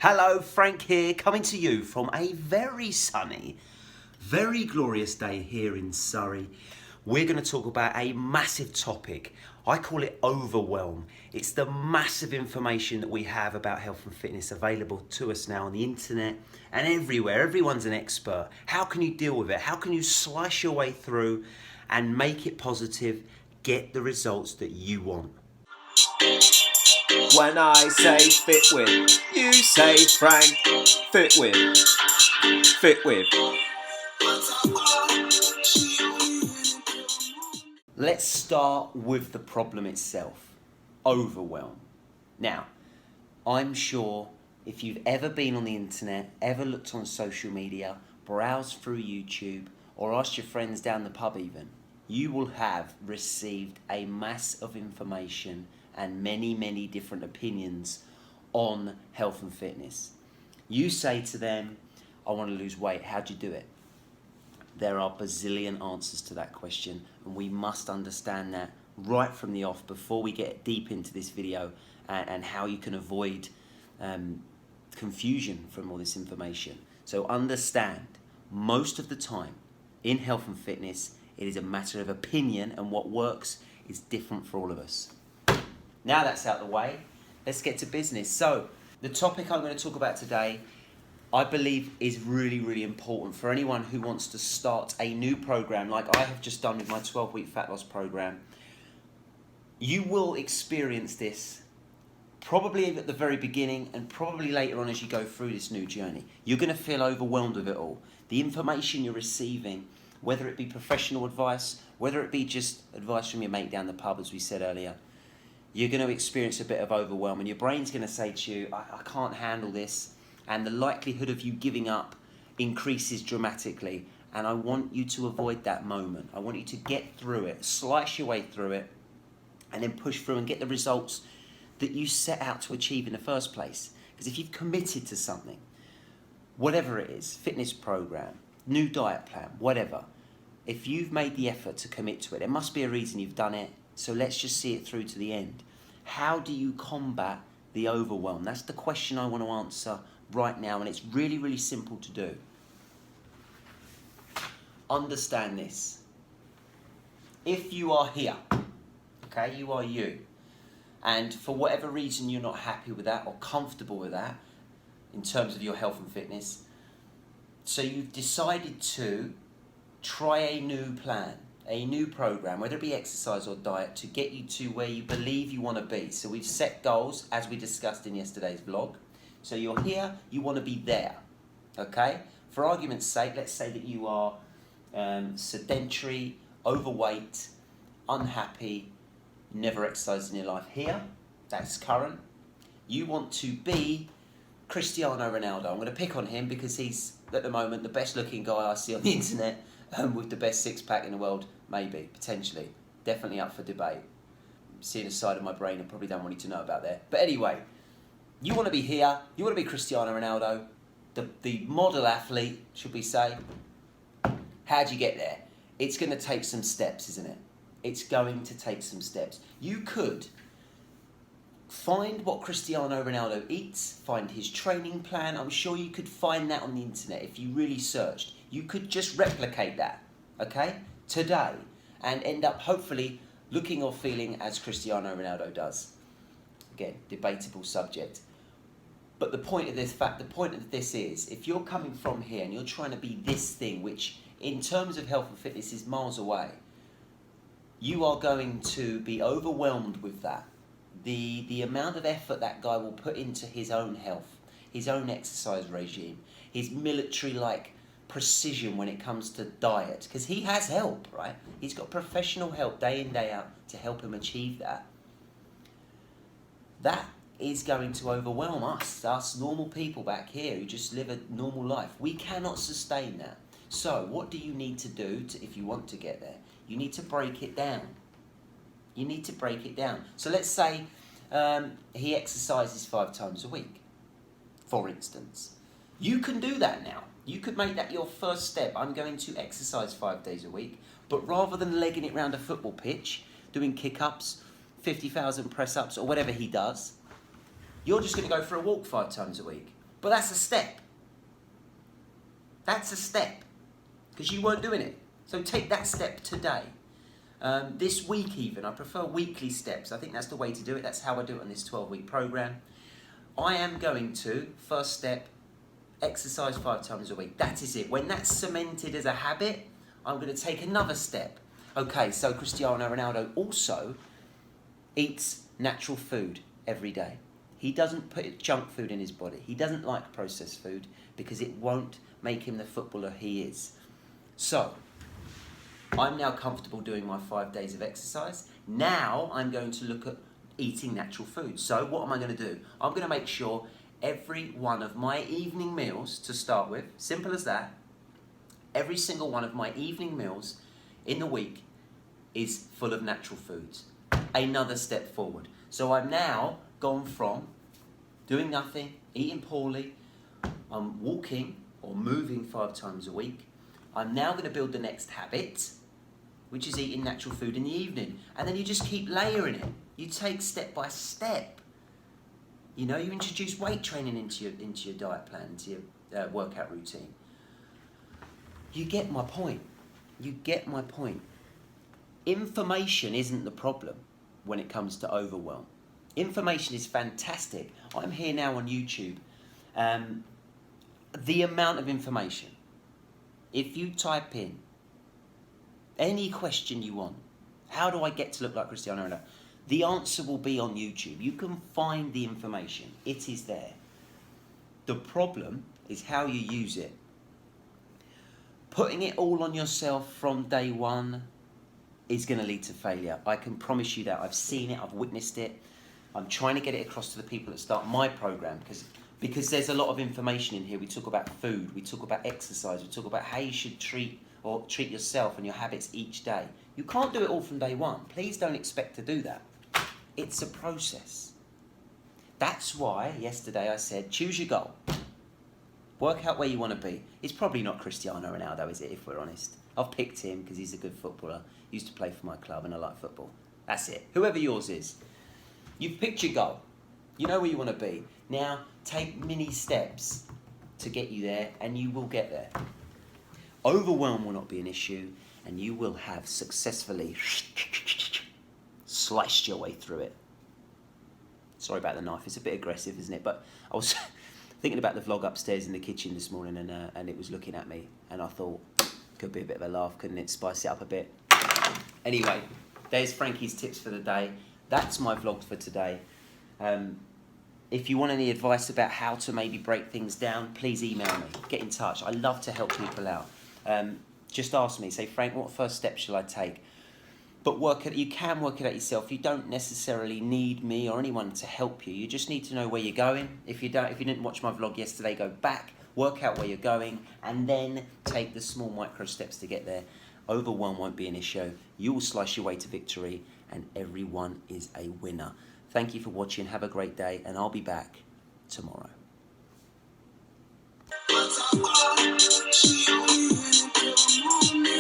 Hello, Frank here, coming to you from a very sunny, very glorious day here in Surrey. We're going to talk about a massive topic. I call it overwhelm. It's the massive information that we have about health and fitness available to us now on the internet and everywhere. Everyone's an expert. How can you deal with it? How can you slice your way through and make it positive, get the results that you want? When I say fit with, you say Frank. Fit with, fit with. Let's start with the problem itself, overwhelm. Now, I'm sure if you've ever been on the internet, ever looked on social media, browsed through YouTube, or asked your friends down the pub even, you will have received a mass of information and many different opinions on health and fitness. You say to them, I want to lose weight, how do you do it? There are bazillion answers to that question, and we must understand that right from the off before we get deep into this video and how you can avoid confusion from all this information. So understand, most of the time in health and fitness, it is a matter of opinion, and what works is different for all of us. Now that's out of the way, let's get to business. So the topic I'm going to talk about today, I believe, is really important for anyone who wants to start a new program like I have just done with my 12-week fat loss program. You will experience this probably at the very beginning and probably later on as you go through this new journey. You're going to feel overwhelmed with it all. The information you're receiving, whether it be professional advice, whether it be just advice from your mate down the pub, as we said earlier, you're going to experience a bit of overwhelm, and your brain's going to say to you, I can't handle this, and the likelihood of you giving up increases dramatically. And I want you to avoid that moment. I want you to get through it, slice your way through it, and then push through and get the results that you set out to achieve in the first place. Because if you've committed to something, whatever it is, fitness program, new diet plan, whatever, if you've made the effort to commit to it, there must be a reason you've done it. So let's just see it through to the end. How do you combat the overwhelm? That's the question I want to answer right now, and it's really simple to do. Understand this. If you are here, okay, you are you, and for whatever reason you're not happy with that or comfortable with that in terms of your health and fitness, so you've decided to try a new plan, a new program, whether it be exercise or diet, to get you to where you believe you want to be. So we've set goals, as we discussed in yesterday's vlog. So you're here, you want to be there, okay? For argument's sake, let's say that you are sedentary, overweight, unhappy, never exercised in your life. Here, that's current. You want to be Cristiano Ronaldo. I'm going to pick on him because he's, at the moment, the best looking guy I see on the internet, with the best six-pack in the world, maybe, potentially. Definitely up for debate. Seeing a side of my brain I probably don't want you to know about there. But anyway, you want to be here, you want to be Cristiano Ronaldo, the model athlete, should we say. How do you get there? It's going to take some steps, isn't it? It's going to take some steps. You could find what Cristiano Ronaldo eats, find his training plan. I'm sure you could find that on the internet if you really searched. You could just replicate that, okay, today, and end up hopefully looking or feeling as Cristiano Ronaldo does. Again, debatable subject. But the point of this is, if you're coming from here and you're trying to be this thing, which in terms of health and fitness is miles away, you are going to be overwhelmed with that. The amount of effort that guy will put into his own health, his own exercise regime, his military-like precision when it comes to diet, because he has help, right? He's got professional help day in, day out to help him achieve that. That is going to overwhelm us normal people back here who just live a normal life. We cannot sustain that. So what do you need to do if you want to get there? You need to break it down. You need to break it down. So let's say he exercises 5 times a week, for instance. You can do that now. You could make that your first step. I'm going to exercise 5 days a week, but rather than legging it around a football pitch, doing kick-ups, 50,000 press-ups, or whatever he does, you're just going to go for a walk 5 times a week. But that's a step. That's a step. Because you weren't doing it. So take that step today. This week even, I prefer weekly steps. I think that's the way to do it. That's how I do it on this 12-week program. I am going to, first step, exercise 5 times a week. That is it. When that's cemented as a habit, I'm going to take another step. Okay, so Cristiano Ronaldo also eats natural food every day. He doesn't put junk food in his body. He doesn't like processed food because it won't make him the footballer he is. So, I'm now comfortable doing my 5 days of exercise. Now I'm going to look at eating natural food. So what am I going to do? I'm going to make sure every one of my evening meals, to start with, simple as that, every single one of my evening meals in the week is full of natural foods. Another step forward. So I'm now gone from doing nothing, eating poorly, I'm walking or moving 5 times a week. I'm now going to build the next habit, which is eating natural food in the evening. And then you just keep layering it. You take step by step. You know, you introduce weight training into your diet plan, into your workout routine. You get my point. You get my point. Information isn't the problem when it comes to overwhelm. Information is fantastic. I'm here now on YouTube. The amount of information. If you type in any question you want, how do I get to look like Cristiano Ronaldo? The answer will be on YouTube. You can find the information. It is there. The problem is how you use it. Putting it all on yourself from day one is going to lead to failure. I can promise you that. I've seen it. I've witnessed it. I'm trying to get it across to the people that start my program because there's a lot of information in here. We talk about food. We talk about exercise. We talk about how you should treat yourself and your habits each day. You can't do it all from day one. Please don't expect to do that. It's a process. That's why yesterday I said, choose your goal. Work out where you want to be. It's probably not Cristiano Ronaldo, is it, if we're honest? I've picked him because he's a good footballer. Used to play for my club and I like football. That's it. Whoever yours is. You've picked your goal. You know where you want to be. Now, take mini steps to get you there and you will get there. Overwhelm will not be an issue and you will have successfully sliced your way through it. Sorry about the knife. It's a bit aggressive, isn't it? But I was thinking about the vlog upstairs in the kitchen this morning and it was looking at me and I thought, could be a bit of a laugh, couldn't it? Spice it up a bit. Anyway, there's Frankie's tips for the day. That's my vlog for today. If you want any advice about how to maybe break things down, please email me. Get in touch. I love to help people out. Just ask me. Say, Frank, what first step shall I take? But you can work it out yourself. You don't necessarily need me or anyone to help you. You just need to know where you're going. If you didn't watch my vlog yesterday, go back, work out where you're going, and then take the small micro steps to get there. Overwhelm won't be an issue. You will slice your way to victory, and everyone is a winner. Thank you for watching. Have a great day, and I'll be back tomorrow. She only in it till morning.